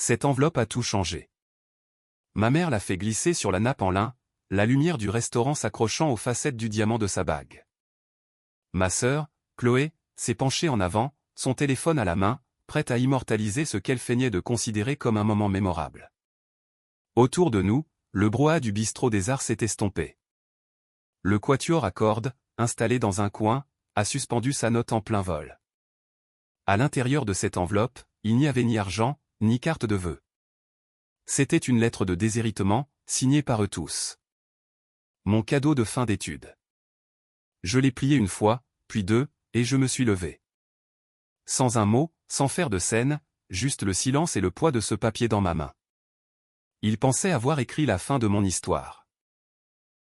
Cette enveloppe a tout changé. Ma mère l'a fait glisser sur la nappe en lin, la lumière du restaurant s'accrochant aux facettes du diamant de sa bague. Ma sœur, Chloé, s'est penchée en avant, son téléphone à la main, prête à immortaliser ce qu'elle feignait de considérer comme un moment mémorable. Autour de nous, le brouhaha du bistrot des Arts s'est estompé. Le quatuor à cordes, installé dans un coin, a suspendu sa note en plein vol. À l'intérieur de cette enveloppe, il n'y avait ni argent, ni carte de vœux. C'était une lettre de déshéritement, signée par eux tous. Mon cadeau de fin d'études. Je l'ai plié une fois, puis deux, et je me suis levé. Sans un mot, sans faire de scène, juste le silence et le poids de ce papier dans ma main. Il pensait avoir écrit la fin de mon histoire.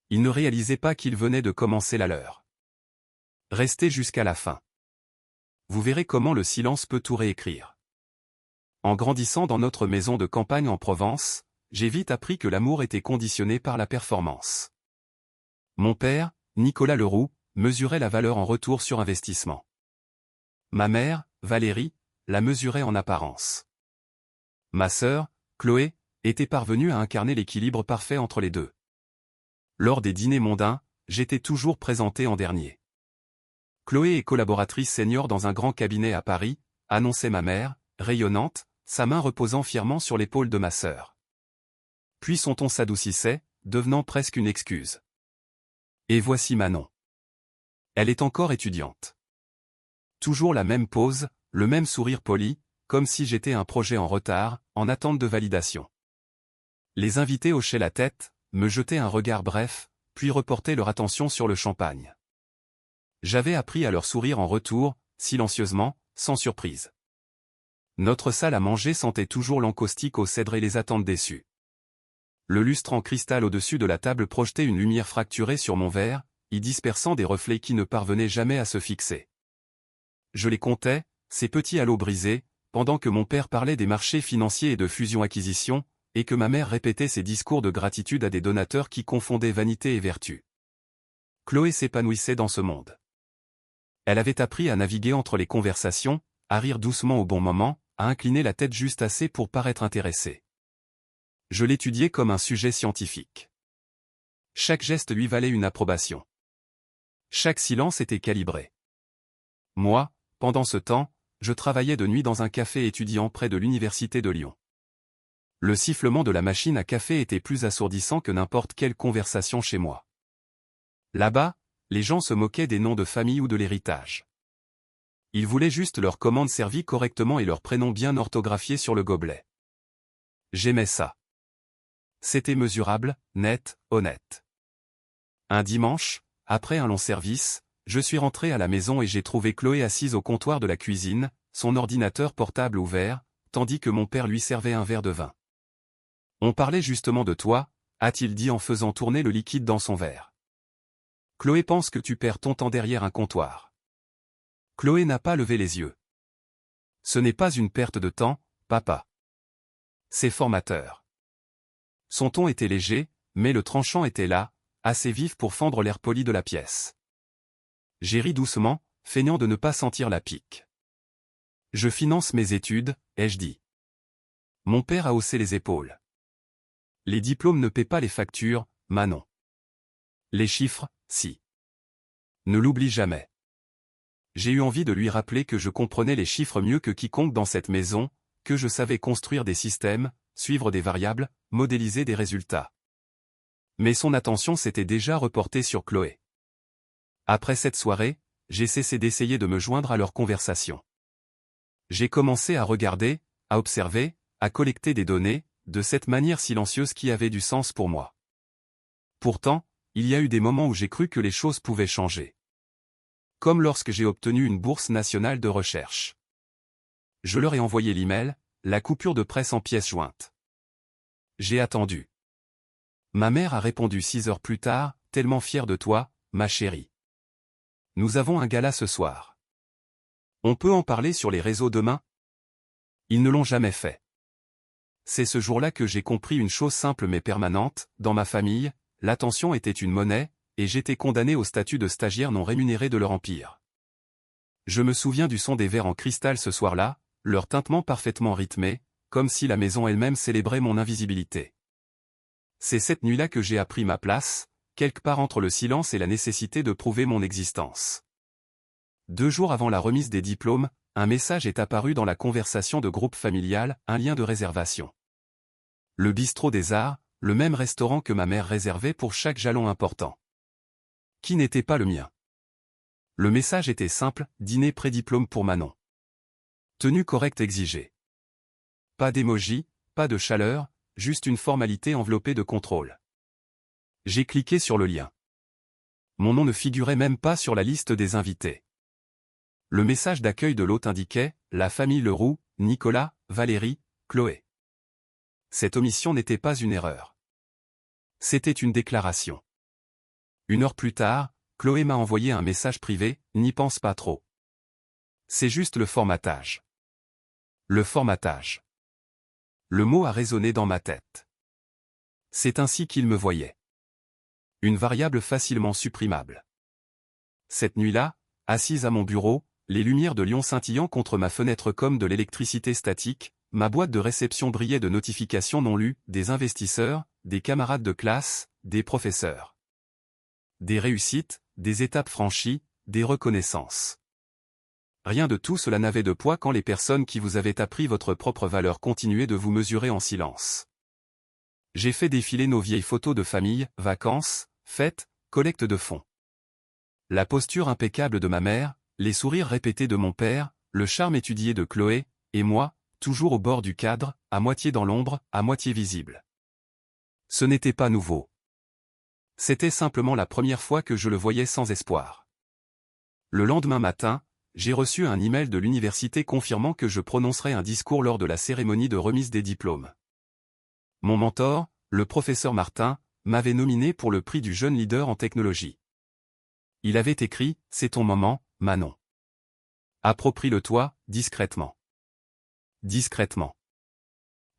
Il ne réalisait pas qu'il venait de commencer la leur. Restez jusqu'à la fin. Vous verrez comment le silence peut tout réécrire. En grandissant dans notre maison de campagne en Provence, j'ai vite appris que l'amour était conditionné par la performance. Mon père, Nicolas Leroux, mesurait la valeur en retour sur investissement. Ma mère, Valérie, la mesurait en apparence. Ma sœur, Chloé, était parvenue à incarner l'équilibre parfait entre les deux. Lors des dîners mondains, j'étais toujours présenté en dernier. Chloé est collaboratrice senior dans un grand cabinet à Paris, annonçait ma mère, rayonnante, sa main reposant fièrement sur l'épaule de ma sœur. Puis son ton s'adoucissait, devenant presque une excuse. Et voici Manon. Elle est encore étudiante. Toujours la même pose, le même sourire poli, comme si j'étais un projet en retard, en attente de validation. Les invités hochaient la tête, me jetaient un regard bref, puis reportaient leur attention sur le champagne. J'avais appris à leur sourire en retour, silencieusement, sans surprise. Notre salle à manger sentait toujours l'encaustique au cèdre et les attentes déçues. Le lustre en cristal au-dessus de la table projetait une lumière fracturée sur mon verre, y dispersant des reflets qui ne parvenaient jamais à se fixer. Je les comptais, ces petits halos brisés, pendant que mon père parlait des marchés financiers et de fusion-acquisition, et que ma mère répétait ses discours de gratitude à des donateurs qui confondaient vanité et vertu. Chloé s'épanouissait dans ce monde. Elle avait appris à naviguer entre les conversations, à rire doucement au bon moment, à incliner la tête juste assez pour paraître intéressée. Je l'étudiais comme un sujet scientifique. Chaque geste lui valait une approbation. Chaque silence était calibré. Moi, pendant ce temps, je travaillais de nuit dans un café étudiant près de l'université de Lyon. Le sifflement de la machine à café était plus assourdissant que n'importe quelle conversation chez moi. Là-bas, les gens se moquaient des noms de famille ou de l'héritage. Ils voulaient juste leur commande servie correctement et leur prénom bien orthographié sur le gobelet. J'aimais ça. C'était mesurable, net, honnête. Un dimanche, après un long service, je suis rentré à la maison et j'ai trouvé Chloé assise au comptoir de la cuisine, son ordinateur portable ouvert, tandis que mon père lui servait un verre de vin. On parlait justement de toi, a-t-il dit en faisant tourner le liquide dans son verre. Chloé pense que tu perds ton temps derrière un comptoir. Chloé n'a pas levé les yeux. Ce n'est pas une perte de temps, papa. C'est formateur. Son ton était léger, mais le tranchant était là, assez vif pour fendre l'air poli de la pièce. J'ai ri doucement, feignant de ne pas sentir la pique. Je finance mes études, ai-je dit. Mon père a haussé les épaules. Les diplômes ne paient pas les factures, Manon. Les chiffres, si. Ne l'oublie jamais. J'ai eu envie de lui rappeler que je comprenais les chiffres mieux que quiconque dans cette maison, que je savais construire des systèmes, suivre des variables, modéliser des résultats. Mais son attention s'était déjà reportée sur Chloé. Après cette soirée, j'ai cessé d'essayer de me joindre à leur conversation. J'ai commencé à regarder, à observer, à collecter des données, de cette manière silencieuse qui avait du sens pour moi. Pourtant, il y a eu des moments où j'ai cru que les choses pouvaient changer. Comme lorsque j'ai obtenu une bourse nationale de recherche. Je leur ai envoyé l'email, la coupure de presse en pièces jointes. J'ai attendu. Ma mère a répondu 6 heures plus tard, tellement fière de toi, ma chérie. Nous avons un gala ce soir. On peut en parler sur les réseaux demain? Ils ne l'ont jamais fait. C'est ce jour-là que j'ai compris une chose simple mais permanente, dans ma famille, l'attention était une monnaie, et j'étais condamné au statut de stagiaire non rémunéré de leur empire. Je me souviens du son des verres en cristal ce soir-là, leur tintement parfaitement rythmé, comme si la maison elle-même célébrait mon invisibilité. C'est cette nuit-là que j'ai appris ma place, quelque part entre le silence et la nécessité de prouver mon existence. 2 jours avant la remise des diplômes, un message est apparu dans la conversation de groupe familial, un lien de réservation. Le bistrot des arts, le même restaurant que ma mère réservait pour chaque jalon important. Qui n'était pas le mien. Le message était simple, dîner pré-diplôme pour Manon. Tenue correcte exigée. Pas d'émoji, pas de chaleur, juste une formalité enveloppée de contrôle. J'ai cliqué sur le lien. Mon nom ne figurait même pas sur la liste des invités. Le message d'accueil de l'hôte indiquait « La famille Leroux, Nicolas, Valérie, Chloé ». Cette omission n'était pas une erreur. C'était une déclaration. 1 heure plus tard, Chloé m'a envoyé un message privé « N'y pense pas trop ». C'est juste le formatage. Le formatage. Le mot a résonné dans ma tête. C'est ainsi qu'il me voyait. Une variable facilement supprimable. Cette nuit-là, assise à mon bureau, les lumières de Lyon scintillant contre ma fenêtre comme de l'électricité statique, ma boîte de réception brillait de notifications non lues, des investisseurs, des camarades de classe, des professeurs. Des réussites, des étapes franchies, des reconnaissances. Rien de tout cela n'avait de poids quand les personnes qui vous avaient appris votre propre valeur continuaient de vous mesurer en silence. J'ai fait défiler nos vieilles photos de famille, vacances, fêtes, collecte de fonds. La posture impeccable de ma mère, les sourires répétés de mon père, le charme étudié de Chloé, et moi, toujours au bord du cadre, à moitié dans l'ombre, à moitié visible. Ce n'était pas nouveau. C'était simplement la première fois que je le voyais sans espoir. Le lendemain matin, j'ai reçu un email de l'université confirmant que je prononcerais un discours lors de la cérémonie de remise des diplômes. Mon mentor, le professeur Martin, m'avait nominé pour le prix du jeune leader en technologie. Il avait écrit « C'est ton moment, Manon. Approprie-le-toi, discrètement. » Discrètement.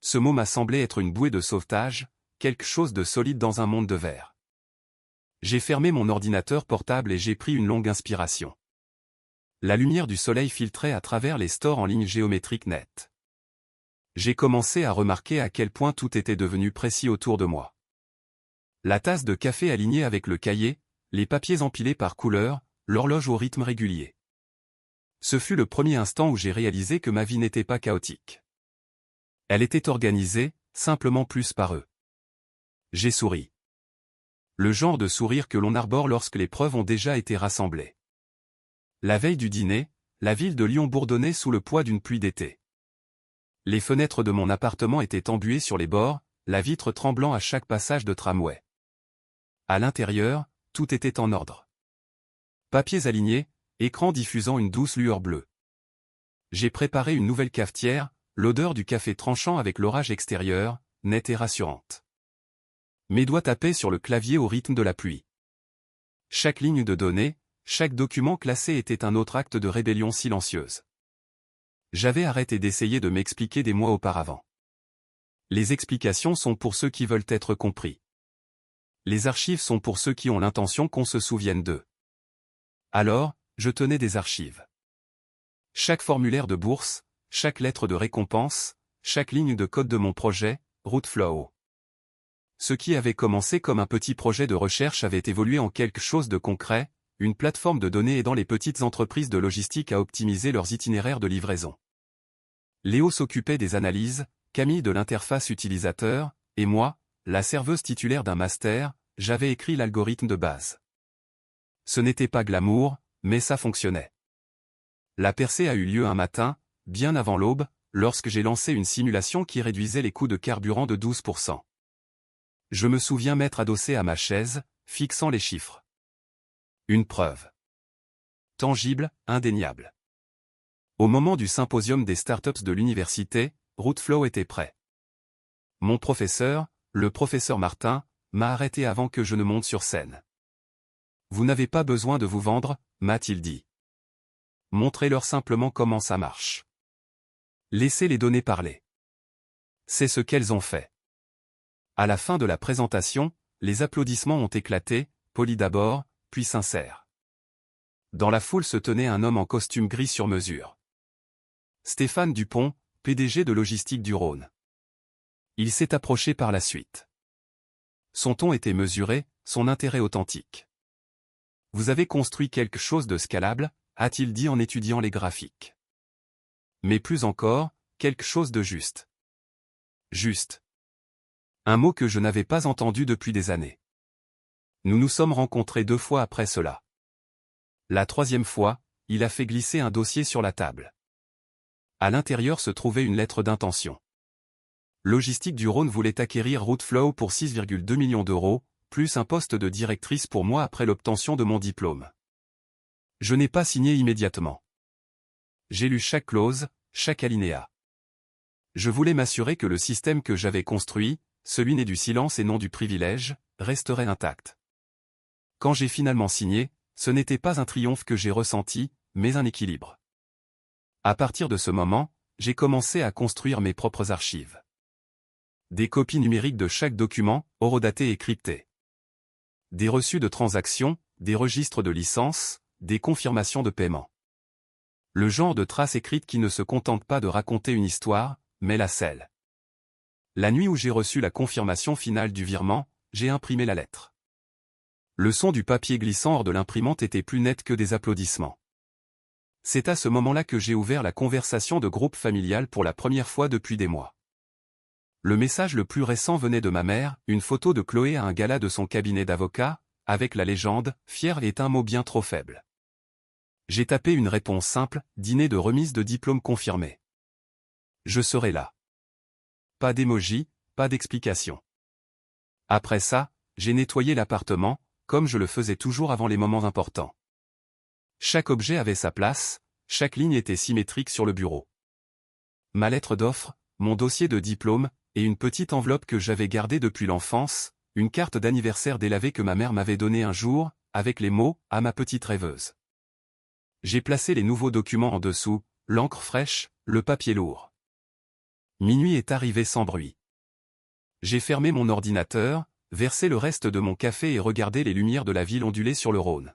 Ce mot m'a semblé être une bouée de sauvetage, quelque chose de solide dans un monde de verre. J'ai fermé mon ordinateur portable et j'ai pris une longue inspiration. La lumière du soleil filtrait à travers les stores en ligne géométrique nette. J'ai commencé à remarquer à quel point tout était devenu précis autour de moi. La tasse de café alignée avec le cahier, les papiers empilés par couleur, l'horloge au rythme régulier. Ce fut le premier instant où j'ai réalisé que ma vie n'était pas chaotique. Elle était organisée, simplement plus par eux. J'ai souri. Le genre de sourire que l'on arbore lorsque les preuves ont déjà été rassemblées. La veille du dîner, la ville de Lyon bourdonnait sous le poids d'une pluie d'été. Les fenêtres de mon appartement étaient embuées sur les bords, la vitre tremblant à chaque passage de tramway. À l'intérieur, tout était en ordre. Papiers alignés, écran diffusant une douce lueur bleue. J'ai préparé une nouvelle cafetière, l'odeur du café tranchant avec l'orage extérieur, nette et rassurante. Mes doigts tapaient sur le clavier au rythme de la pluie. Chaque ligne de données, chaque document classé était un autre acte de rébellion silencieuse. J'avais arrêté d'essayer de m'expliquer des mois auparavant. Les explications sont pour ceux qui veulent être compris. Les archives sont pour ceux qui ont l'intention qu'on se souvienne d'eux. Alors, je tenais des archives. Chaque formulaire de bourse, chaque lettre de récompense, chaque ligne de code de mon projet, Rootflow. Ce qui avait commencé comme un petit projet de recherche avait évolué en quelque chose de concret, une plateforme de données aidant les petites entreprises de logistique à optimiser leurs itinéraires de livraison. Léo s'occupait des analyses, Camille de l'interface utilisateur, et moi, la serveuse titulaire d'un master, j'avais écrit l'algorithme de base. Ce n'était pas glamour, mais ça fonctionnait. La percée a eu lieu un matin, bien avant l'aube, lorsque j'ai lancé une simulation qui réduisait les coûts de carburant de 12%. Je me souviens m'être adossé à ma chaise, fixant les chiffres. Une preuve. Tangible, indéniable. Au moment du symposium des startups de l'université, Rootflow était prêt. Mon professeur, le professeur Martin, m'a arrêté avant que je ne monte sur scène. Vous n'avez pas besoin de vous vendre, m'a-t-il dit. Montrez-leur simplement comment ça marche. Laissez les données parler. C'est ce qu'elles ont fait. À la fin de la présentation, les applaudissements ont éclaté, polis d'abord, puis sincères. Dans la foule se tenait un homme en costume gris sur mesure. Stéphane Dupont, PDG de Logistique du Rhône. Il s'est approché par la suite. Son ton était mesuré, son intérêt authentique. « Vous avez construit quelque chose de scalable », a-t-il dit en étudiant les graphiques. Mais plus encore, quelque chose de juste. Juste. Un mot que je n'avais pas entendu depuis des années. Nous nous sommes rencontrés 2 fois après cela. La 3e fois, il a fait glisser un dossier sur la table. À l'intérieur se trouvait une lettre d'intention. Logistique du Rhône voulait acquérir Routeflow pour 6,2 millions d'euros, plus un poste de directrice pour moi après l'obtention de mon diplôme. Je n'ai pas signé immédiatement. J'ai lu chaque clause, chaque alinéa. Je voulais m'assurer que le système que j'avais construit, celui né du silence et non du privilège, resterait intact. Quand j'ai finalement signé, ce n'était pas un triomphe que j'ai ressenti, mais un équilibre. À partir de ce moment, j'ai commencé à construire mes propres archives. Des copies numériques de chaque document, horodaté et crypté. Des reçus de transactions, des registres de licences, des confirmations de paiement. Le genre de trace écrite qui ne se contente pas de raconter une histoire, mais la scelle. La nuit où j'ai reçu la confirmation finale du virement, j'ai imprimé la lettre. Le son du papier glissant hors de l'imprimante était plus net que des applaudissements. C'est à ce moment-là que j'ai ouvert la conversation de groupe familial pour la première fois depuis des mois. Le message le plus récent venait de ma mère, une photo de Chloé à un gala de son cabinet d'avocat, avec la légende « Fier est un mot bien trop faible ». J'ai tapé une réponse simple, dîner de remise de diplôme confirmé. Je serai là. Pas d'émoji, pas d'explication. Après ça, j'ai nettoyé l'appartement, comme je le faisais toujours avant les moments importants. Chaque objet avait sa place, chaque ligne était symétrique sur le bureau. Ma lettre d'offre, mon dossier de diplôme, et une petite enveloppe que j'avais gardée depuis l'enfance, une carte d'anniversaire délavée que ma mère m'avait donnée un jour, avec les mots « à ma petite rêveuse ». J'ai placé les nouveaux documents en dessous, l'encre fraîche, le papier lourd. Minuit est arrivé sans bruit. J'ai fermé mon ordinateur, versé le reste de mon café et regardé les lumières de la ville onduler sur le Rhône.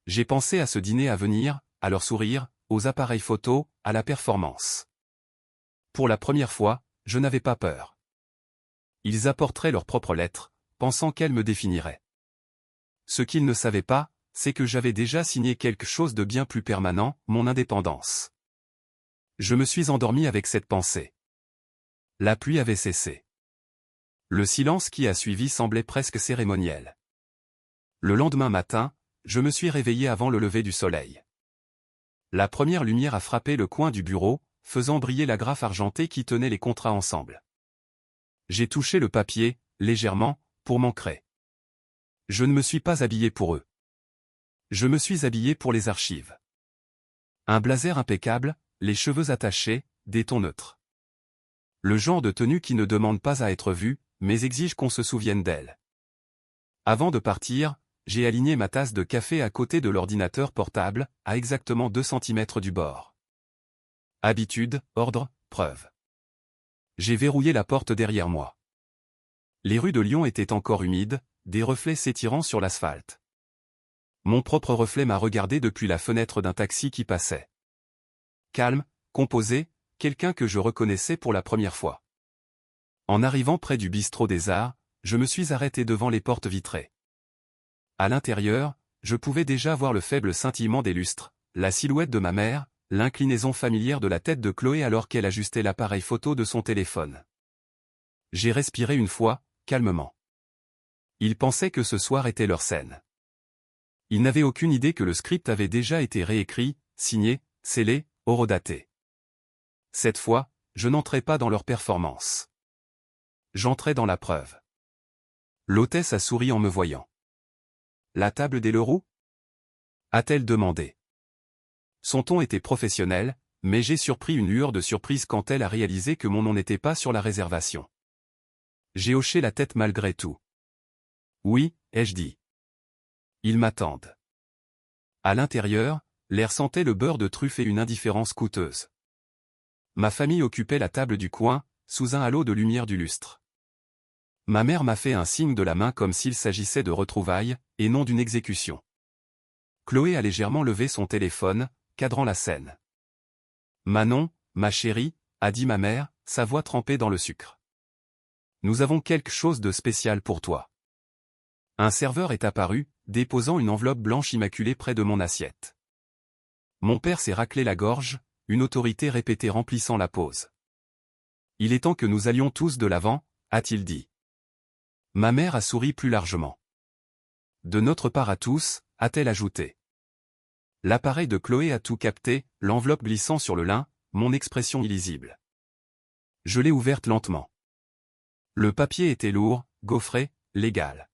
J'ai pensé à ce dîner à venir, à leur sourire, aux appareils photo, à la performance. Pour la première fois, je n'avais pas peur. Ils apporteraient leurs propres lettres, pensant qu'elles me définiraient. Ce qu'ils ne savaient pas, c'est que j'avais déjà signé quelque chose de bien plus permanent, mon indépendance. Je me suis endormi avec cette pensée. La pluie avait cessé. Le silence qui a suivi semblait presque cérémoniel. Le lendemain matin, je me suis réveillé avant le lever du soleil. La première lumière a frappé le coin du bureau, faisant briller l'agrafe argentée qui tenait les contrats ensemble. J'ai touché le papier, légèrement, pour m'ancrer. Je ne me suis pas habillé pour eux. Je me suis habillé pour les archives. Un blazer impeccable, les cheveux attachés, des tons neutres. Le genre de tenue qui ne demande pas à être vue, mais exige qu'on se souvienne d'elle. Avant de partir, j'ai aligné ma tasse de café à côté de l'ordinateur portable, à exactement 2 cm du bord. Habitude, ordre, preuve. J'ai verrouillé la porte derrière moi. Les rues de Lyon étaient encore humides, des reflets s'étirant sur l'asphalte. Mon propre reflet m'a regardé depuis la fenêtre d'un taxi qui passait. Calme, composé, quelqu'un que je reconnaissais pour la première fois. En arrivant près du bistrot des Arts, je me suis arrêté devant les portes vitrées. À l'intérieur, je pouvais déjà voir le faible scintillement des lustres, la silhouette de ma mère, l'inclinaison familière de la tête de Chloé alors qu'elle ajustait l'appareil photo de son téléphone. J'ai respiré une fois, calmement. Ils pensaient que ce soir était leur scène. Ils n'avaient aucune idée que le script avait déjà été réécrit, signé, scellé, horodaté. Cette fois, je n'entrais pas dans leur performance. J'entrais dans la preuve. L'hôtesse a souri en me voyant. « La table des Leroux » a-t-elle demandé. Son ton était professionnel, mais j'ai surpris une lueur de surprise quand elle a réalisé que mon nom n'était pas sur la réservation. J'ai hoché la tête malgré tout. « Oui », ai-je dit. « Ils m'attendent. » À l'intérieur, l'air sentait le beurre de truffe et une indifférence coûteuse. Ma famille occupait la table du coin, sous un halo de lumière du lustre. Ma mère m'a fait un signe de la main comme s'il s'agissait de retrouvailles, et non d'une exécution. Chloé a légèrement levé son téléphone, cadrant la scène. « Manon, ma chérie » a dit ma mère, sa voix trempée dans le sucre. Nous avons quelque chose de spécial pour toi. Un serveur est apparu, déposant une enveloppe blanche immaculée près de mon assiette. Mon père s'est raclé la gorge, une autorité répétée remplissant la pause. Il est temps que nous allions tous de l'avant, a-t-il dit. Ma mère a souri plus largement. De notre part à tous, a-t-elle ajouté. L'appareil de Chloé a tout capté, l'enveloppe glissant sur le lin, mon expression illisible. Je l'ai ouverte lentement. Le papier était lourd, gaufré, légal.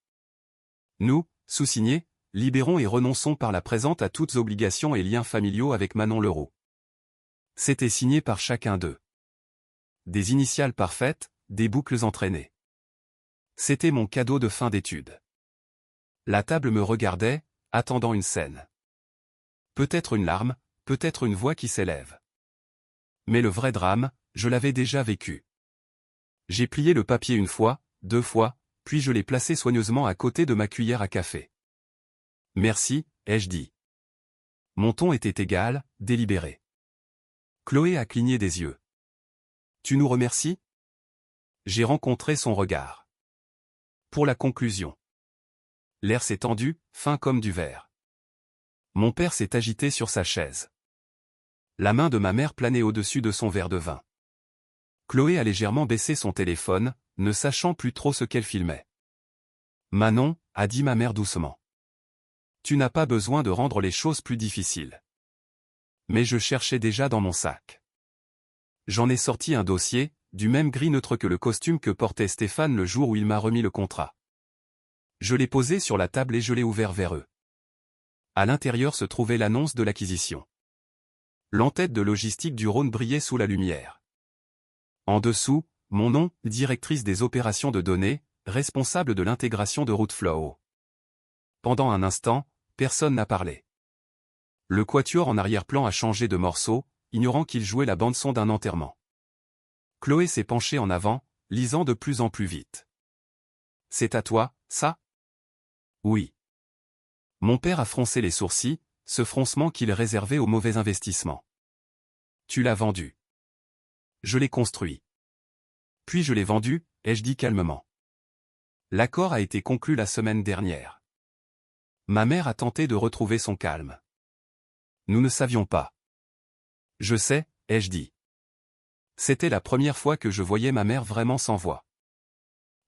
Nous, sous-signés, libérons et renonçons par la présente à toutes obligations et liens familiaux avec Manon Leroux. C'était signé par chacun d'eux. Des initiales parfaites, des boucles entraînées. C'était mon cadeau de fin d'études. La table me regardait, attendant une scène. Peut-être une larme, peut-être une voix qui s'élève. Mais le vrai drame, je l'avais déjà vécu. J'ai plié le papier une fois, 2 fois, puis je l'ai placé soigneusement à côté de ma cuillère à café. Merci, ai-je dit. Mon ton était égal, délibéré. Chloé a cligné des yeux. Tu nous remercies? J'ai rencontré son regard. Pour la conclusion. L'air s'est tendu, fin comme du verre. Mon père s'est agité sur sa chaise. La main de ma mère planait au-dessus de son verre de vin. Chloé a légèrement baissé son téléphone, ne sachant plus trop ce qu'elle filmait. Manon, a dit ma mère doucement. Tu n'as pas besoin de rendre les choses plus difficiles. Mais je cherchais déjà dans mon sac. J'en ai sorti un dossier, du même gris neutre que le costume que portait Stéphane le jour où il m'a remis le contrat. Je l'ai posé sur la table et je l'ai ouvert vers eux. À l'intérieur se trouvait l'annonce de l'acquisition. L'entête de logistique du Rhône brillait sous la lumière. En dessous, mon nom, directrice des opérations de données, responsable de l'intégration de Routeflow. Pendant un instant, personne n'a parlé. Le quatuor en arrière-plan a changé de morceau, ignorant qu'il jouait la bande-son d'un enterrement. Chloé s'est penchée en avant, lisant de plus en plus vite. C'est à toi, ça? Oui. Mon père a froncé les sourcils, ce froncement qu'il réservait aux mauvais investissements. Tu l'as vendu. Je l'ai construit. Puis je l'ai vendu, ai-je dit calmement. L'accord a été conclu la semaine dernière. Ma mère a tenté de retrouver son calme. Nous ne savions pas. Je sais, ai-je dit. C'était la première fois que je voyais ma mère vraiment sans voix.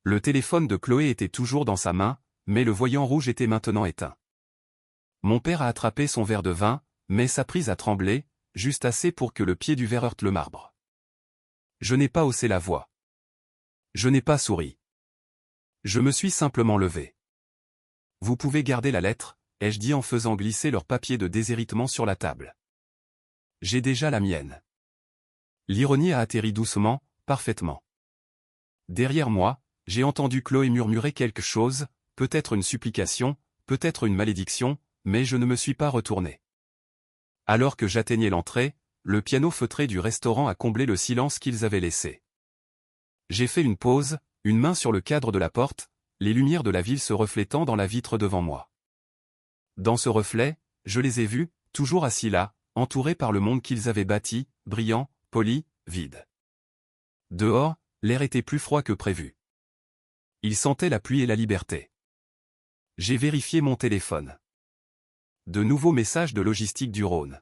Le téléphone de Chloé était toujours dans sa main, mais le voyant rouge était maintenant éteint. Mon père a attrapé son verre de vin, mais sa prise a tremblé, juste assez pour que le pied du verre heurte le marbre. Je n'ai pas haussé la voix. Je n'ai pas souri. Je me suis simplement levé. Vous pouvez garder la lettre, ai-je dit en faisant glisser leur papier de déshéritement sur la table. J'ai déjà la mienne. L'ironie a atterri doucement, parfaitement. Derrière moi, j'ai entendu Chloé murmurer quelque chose, peut-être une supplication, peut-être une malédiction, mais je ne me suis pas retourné. Alors que j'atteignais l'entrée, le piano feutré du restaurant a comblé le silence qu'ils avaient laissé. J'ai fait une pause, une main sur le cadre de la porte, les lumières de la ville se reflétant dans la vitre devant moi. Dans ce reflet, je les ai vus, toujours assis là, entourés par le monde qu'ils avaient bâti, brillant, poli, vide. Dehors, l'air était plus froid que prévu. Ils sentaient la pluie et la liberté. J'ai vérifié mon téléphone. De nouveaux messages de logistique du Rhône.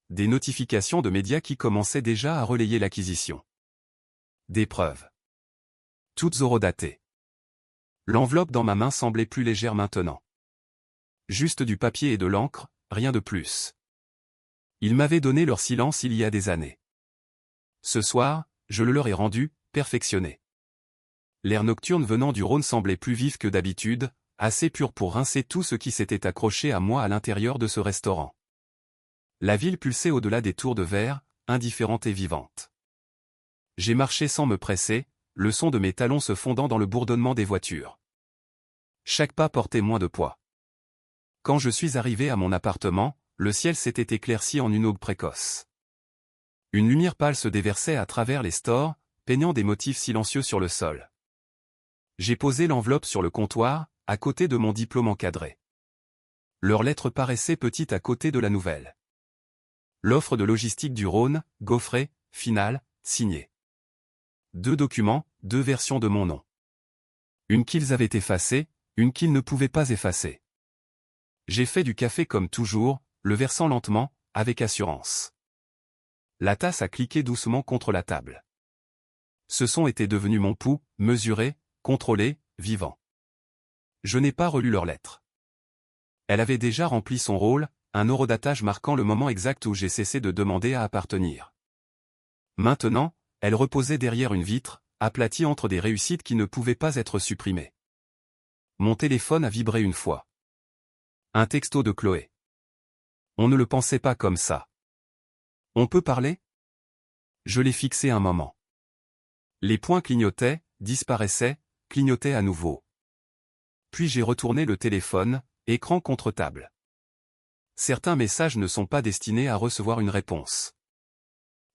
Des notifications de médias qui commençaient déjà à relayer l'acquisition. Des preuves. Toutes horodatées. L'enveloppe dans ma main semblait plus légère maintenant. Juste du papier et de l'encre, rien de plus. Ils m'avaient donné leur silence il y a des années. Ce soir, je le leur ai rendu, perfectionné. L'air nocturne venant du Rhône semblait plus vif que d'habitude, assez pur pour rincer tout ce qui s'était accroché à moi à l'intérieur de ce restaurant. La ville pulsait au-delà des tours de verre, indifférente et vivante. J'ai marché sans me presser, le son de mes talons se fondant dans le bourdonnement des voitures. Chaque pas portait moins de poids. Quand je suis arrivé à mon appartement, le ciel s'était éclairci en une aube précoce. Une lumière pâle se déversait à travers les stores, peignant des motifs silencieux sur le sol. J'ai posé l'enveloppe sur le comptoir, à côté de mon diplôme encadré. Leur lettre paraissait petite à côté de la nouvelle. L'offre de logistique du Rhône, gaufrée, finale, signé. 2 documents, 2 versions de mon nom. Une qu'ils avaient effacée, une qu'ils ne pouvaient pas effacer. J'ai fait du café comme toujours, le versant lentement, avec assurance. La tasse a cliqué doucement contre la table. Ce son était devenu mon pouls, mesuré, contrôlé, vivant. Je n'ai pas relu leurs lettres. Elle avait déjà rempli son rôle, un horodatage marquant le moment exact où j'ai cessé de demander à appartenir. Maintenant, elle reposait derrière une vitre, aplatie entre des réussites qui ne pouvaient pas être supprimées. Mon téléphone a vibré une fois. Un texto de Chloé. On ne le pensait pas comme ça. On peut parler? Je l'ai fixé un moment. Les points clignotaient, disparaissaient, clignotaient à nouveau. Puis j'ai retourné le téléphone, écran contre table. Certains messages ne sont pas destinés à recevoir une réponse.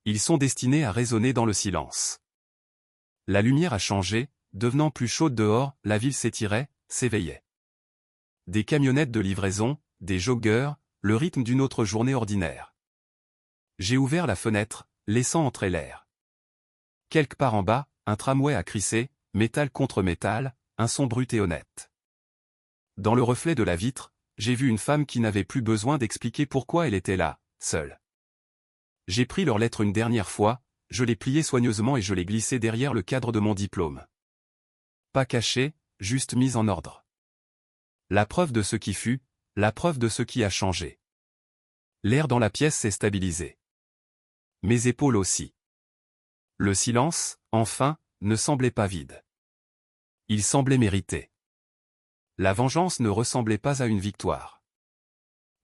Ils sont destinés à résonner dans le silence. La lumière a changé, devenant plus chaude dehors, la ville s'étirait, s'éveillait. Des camionnettes de livraison, des joggeurs, le rythme d'une autre journée ordinaire. J'ai ouvert la fenêtre, laissant entrer l'air. Quelque part en bas, un tramway a crissé, métal contre métal, un son brut et honnête. Dans le reflet de la vitre, j'ai vu une femme qui n'avait plus besoin d'expliquer pourquoi elle était là, seule. J'ai pris leur lettre une dernière fois, je l'ai pliée soigneusement et je l'ai glissée derrière le cadre de mon diplôme. Pas cachée, juste mise en ordre. La preuve de ce qui fut, la preuve de ce qui a changé. L'air dans la pièce s'est stabilisé. Mes épaules aussi. Le silence, enfin, ne semblait pas vide. Il semblait mérité. La vengeance ne ressemblait pas à une victoire.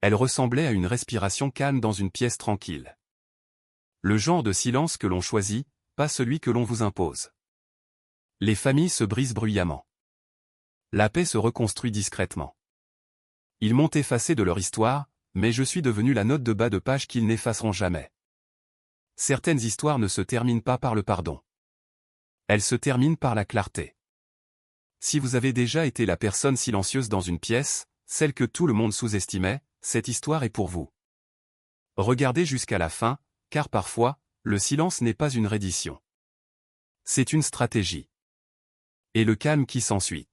Elle ressemblait à une respiration calme dans une pièce tranquille. Le genre de silence que l'on choisit, pas celui que l'on vous impose. Les familles se brisent bruyamment. La paix se reconstruit discrètement. Ils m'ont effacé de leur histoire, mais je suis devenu la note de bas de page qu'ils n'effaceront jamais. Certaines histoires ne se terminent pas par le pardon. Elles se terminent par la clarté. Si vous avez déjà été la personne silencieuse dans une pièce, celle que tout le monde sous-estimait, cette histoire est pour vous. Regardez jusqu'à la fin, car parfois, le silence n'est pas une reddition. C'est une stratégie. Et le calme qui s'ensuit.